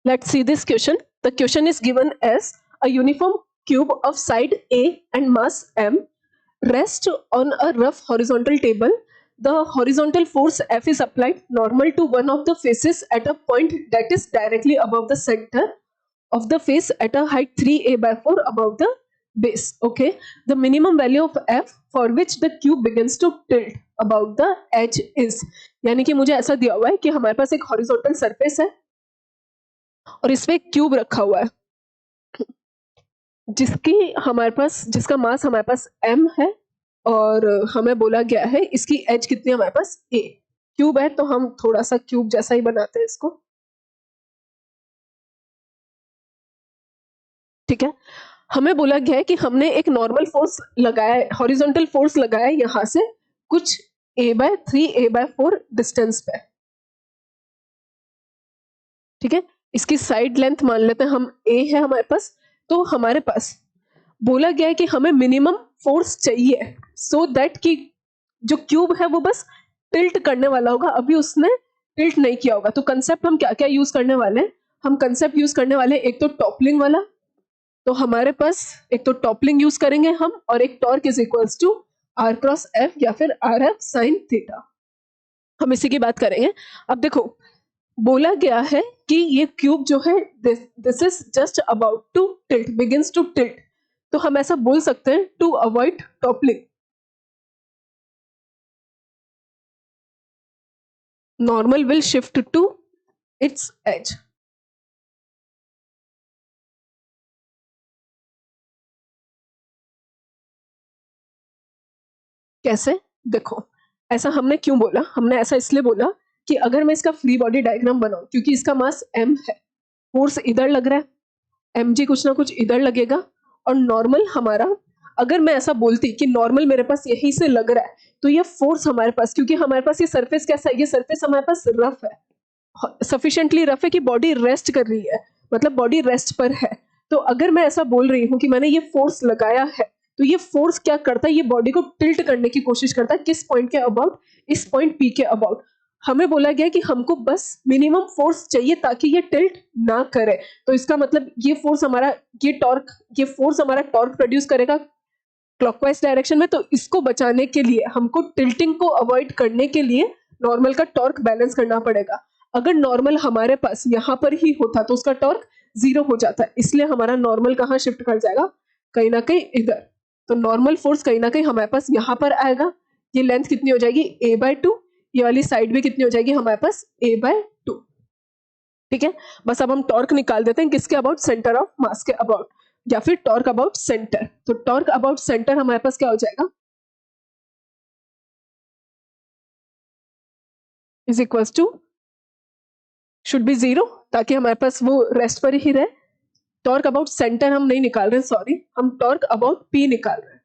Let's see this question. The question is given as a uniform cube of side A and mass M rests on a rough horizontal table. The horizontal force F is applied normal to one of the faces at a point that is directly above the center of the face at a height 3a by 4 above the base. Okay, the minimum value of F for which the cube begins to tilt about the edge is, यानी कि मुझे ऐसा दिया हुआ है कि हमारे पास एक हॉरिजॉन्टल सरफेस है और इसमें एक क्यूब रखा हुआ है जिसका मास हमारे पास m है और हमें बोला गया है इसकी एज कितनी है हमारे पास a क्यूब है, तो हम थोड़ा सा क्यूब जैसा ही बनाते हैं इसको, ठीक है। हमें बोला गया है कि हमने एक नॉर्मल फोर्स लगाया है, हॉरिजॉन्टल फोर्स लगाया है यहां से कुछ a/3a/4 डिस्टेंस पे, ठीक है। इसकी साइड लेंथ मान लेते हैं हम a है हमारे पास, तो हमारे पास बोला गया है कि हमें मिनिमम फोर्स चाहिए सो दैट कि जो क्यूब है वो बस टिल्ट करने वाला होगा, अभी उसने टिल्ट नहीं किया होगा। तो कंसेप्ट हम क्या क्या यूज करने वाले हैं, हम कंसेप्ट यूज करने वाले हैं एक तो टॉपलिंग वाला, तो हमारे पास एक तो टॉपलिंग यूज करेंगे हम, और एक torque is equals to r cross f या फिर rf साइन थीटा, हम इसी की बात करेंगे। अब देखो बोला गया है कि ये क्यूब जो है this is just about to tilt, begins to tilt, तो हम ऐसा बोल सकते हैं to avoid toppling normal will shift to its edge. कैसे, देखो ऐसा हमने क्यों बोला, हमने ऐसा इसलिए बोला कि अगर मैं इसका फ्री बॉडी डायग्राम बनाऊं, क्योंकि इसका मास m है, फोर्स इधर लग रहा है, mg कुछ ना कुछ इधर लगेगा, और नॉर्मल हमारा, अगर मैं ऐसा बोलती कि नॉर्मल मेरे पास यहीं से लग रहा है, तो ये फोर्स हमारे पास, क्योंकि हमारे पास ये सरफेस कैसा है, ये सरफेस हमारे पास रफ है, सफिशिएंटली रफ है कि बॉडी रेस्ट कर रही है, मतलब बॉडी रेस्ट पर है। तो अगर मैं ऐसा बोल रही हूँ कि मैंने ये फोर्स लगाया है, तो ये फोर्स क्या करता है, ये बॉडी को टिल्ट करने की कोशिश करता है, किस पॉइंट के अबाउट, इस पॉइंट पी के अबाउट। हमें बोला गया कि हमको बस मिनिमम फोर्स चाहिए ताकि ये टिल्ट ना करे, तो इसका मतलब ये फोर्स हमारा, ये फोर्स हमारा टॉर्क प्रोड्यूस करेगा क्लॉकवाइज डायरेक्शन में, तो इसको बचाने के लिए हमको टिल्टिंग को अवॉइड करने के लिए नॉर्मल का टॉर्क बैलेंस करना पड़ेगा। अगर नॉर्मल हमारे पास यहाँ पर ही होता तो उसका टॉर्क 0 हो जाता है, इसलिए हमारा नॉर्मल कहाँ शिफ्ट कर जाएगा, कहीं ना कहीं इधर, तो नॉर्मल फोर्स कहीं ना कहीं हमारे पास यहाँ पर आएगा। ये लेंथ कितनी हो जाएगी a/2, ये वाली साइड भी कितनी हो जाएगी हमारे पास a/2, ठीक है। बस अब हम टॉर्क निकाल देते हैं किसके अबाउट, सेंटर ऑफ मास के अबाउट, या फिर टॉर्क अबाउट सेंटर। तो टॉर्क अबाउट सेंटर हमारे पास क्या हो जाएगा, is equals to, should be 0, ताकि हमारे पास वो रेस्ट पर ही रहे। टॉर्क अबाउट सेंटर हम नहीं निकाल रहे हैं, सॉरी, हम टॉर्क अबाउट पी निकाल रहे हैं,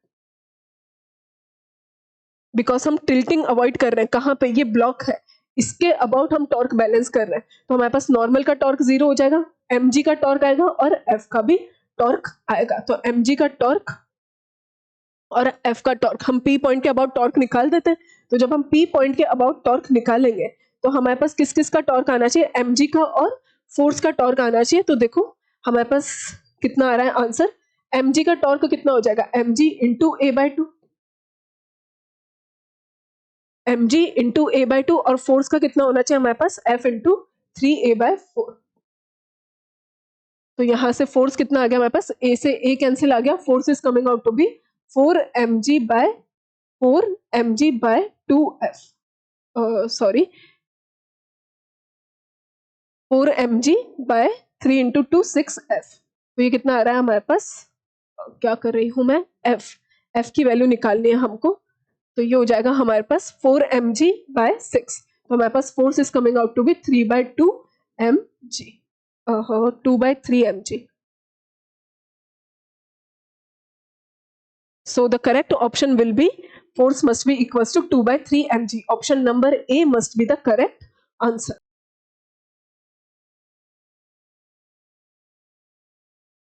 बिकॉज हम टिल्टिंग अवॉइड कर रहे हैं। कहाँ पे, ये ब्लॉक है, इसके अबाउट हम टॉर्क बैलेंस कर रहे हैं, तो हमारे पास नॉर्मल का टॉर्क 0 हो जाएगा, mg का टॉर्क आएगा और f का भी टॉर्क आएगा। तो mg का टॉर्क और f का टॉर्क, हम p पॉइंट के अबाउट टॉर्क निकाल देते हैं। तो जब हम p पॉइंट के अबाउट टॉर्क निकालेंगे तो हमारे पास किस किस का टॉर्क आना चाहिए, mg का और फोर्स का टॉर्क आना चाहिए। तो देखो हमारे पास कितना आ रहा है आंसर, mg का टॉर्क कितना हो जाएगा, mg into a/2, mg into a/2, और फोर्स का कितना होना चाहिए हमारे पास, f इंटू 3a/4। तो यहां से फोर्स कितना आ गया हमारे पास, a से a कैंसिल आ गया, force is coming out to be 4mg/2f, sorry 4mg/3 into 2 6f। तो ये कितना आ रहा है हमारे पास, क्या कर रही हूं मैं, f की वैल्यू निकालनी है हमको, तो ये हो जाएगा हमारे पास 4mg/6, तो हमारे पास force is coming out to be 3/2 mg, 2/3 mg। So the correct option will be force must be equals to 2/3 mg. Option number A must be the correct answer.